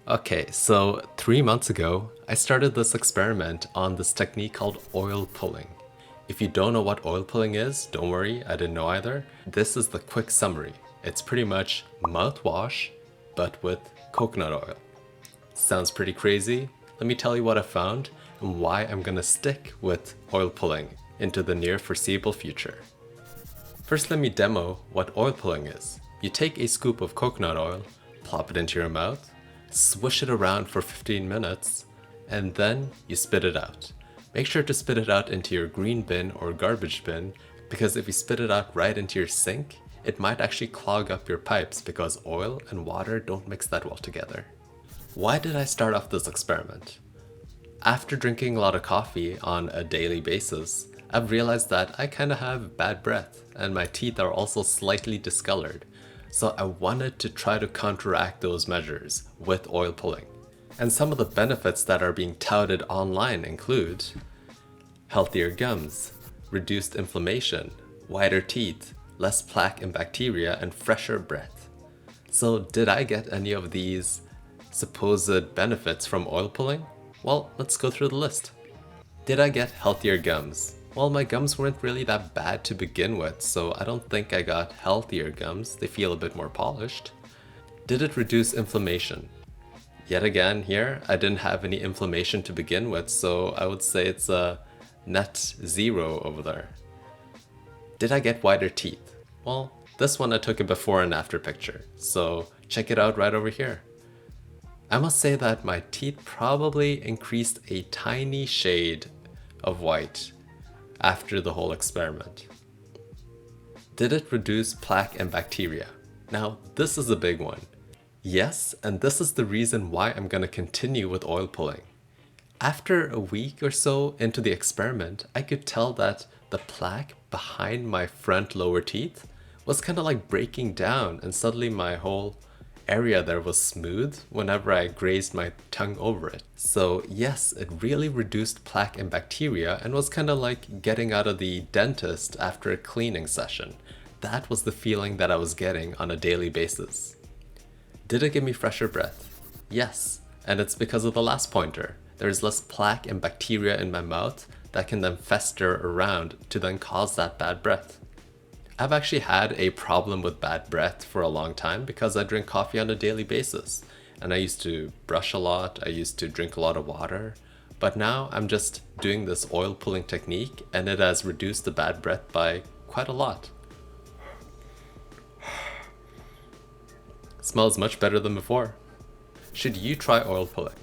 Okay, so 3 months ago, I started this experiment on this technique called oil pulling. If you don't know what oil pulling is, don't worry, I didn't know either. This is the quick summary. It's pretty much mouthwash, but with coconut oil. Sounds pretty crazy? Let me tell you what I found and why I'm gonna stick with oil pulling into the near foreseeable future. First, let me demo what oil pulling is. You take a scoop of coconut oil, plop it into your mouth, swish it around for 15 minutes, and then you spit it out. Make sure to spit it out into your green bin or garbage bin, because if you spit it out right into your sink, it might actually clog up your pipes because oil and water don't mix that well together. Why did I start off this experiment? After drinking a lot of coffee on a daily basis, I've realized that I kind of have bad breath and my teeth are also slightly discolored. So I wanted to try to counteract those measures with oil pulling. And some of the benefits that are being touted online include healthier gums, reduced inflammation, whiter teeth, less plaque and bacteria, and fresher breath. So did I get any of these supposed benefits from oil pulling? Well, let's go through the list. Did I get healthier gums? Well, my gums weren't really that bad to begin with, so I don't think I got healthier gums. They feel a bit more polished. Did it reduce inflammation? Yet again, here, I didn't have any inflammation to begin with, so I would say it's a net 0 over there. Did I get whiter teeth? Well, this one I took a before and after picture, so check it out right over here. I must say that my teeth probably increased a tiny shade of white after the whole experiment. Did it reduce plaque and bacteria? Now, this is a big one. Yes, and this is the reason why I'm gonna continue with oil pulling. After a week or so into the experiment, I could tell that the plaque behind my front lower teeth was kind of like breaking down, and suddenly my whole area there was smooth whenever I grazed my tongue over it. So yes, it really reduced plaque and bacteria and was kind of like getting out of the dentist after a cleaning session. That was the feeling that I was getting on a daily basis. Did it give me fresher breath? Yes, and it's because of the last pointer. There's less plaque and bacteria in my mouth that can then fester around to then cause that bad breath. I've actually had a problem with bad breath for a long time because I drink coffee on a daily basis. And I used to brush a lot, I used to drink a lot of water. But now I'm just doing this oil pulling technique and it has reduced the bad breath by quite a lot. Smells much better than before. Should you try oil pulling?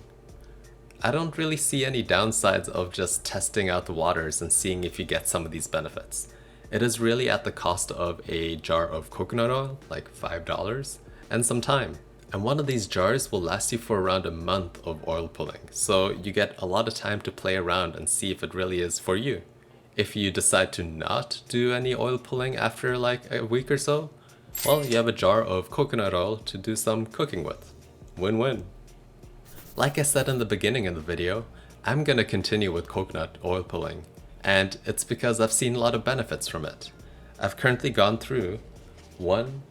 I don't really see any downsides of just testing out the waters and seeing if you get some of these benefits. It is really at the cost of a jar of coconut oil, like $5, and some time. And one of these jars will last you for around a month of oil pulling, so you get a lot of time to play around and see if it really is for you. If you decide to not do any oil pulling after like a week or so, well, you have a jar of coconut oil to do some cooking with. Win-win. Like I said in the beginning of the video, I'm gonna continue with coconut oil pulling. And it's because I've seen a lot of benefits from it. I've currently gone through 1,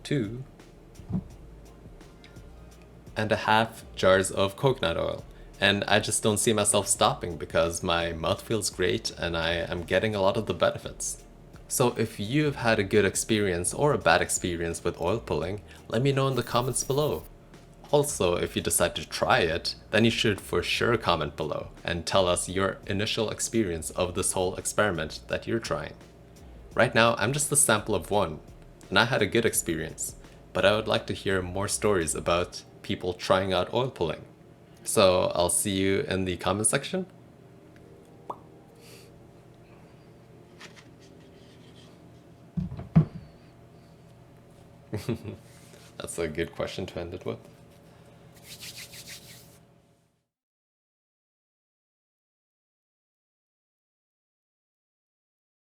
2.5 jars of coconut oil. And I just don't see myself stopping because my mouth feels great and I am getting a lot of the benefits. So if you've had a good experience or a bad experience with oil pulling, let me know in the comments below. Also, if you decide to try it, then you should for sure comment below and tell us your initial experience of this whole experiment that you're trying. Right now, I'm just a sample of one, and I had a good experience, but I would like to hear more stories about people trying out oil pulling. So I'll see you in the comment section. That's a good question to end it with.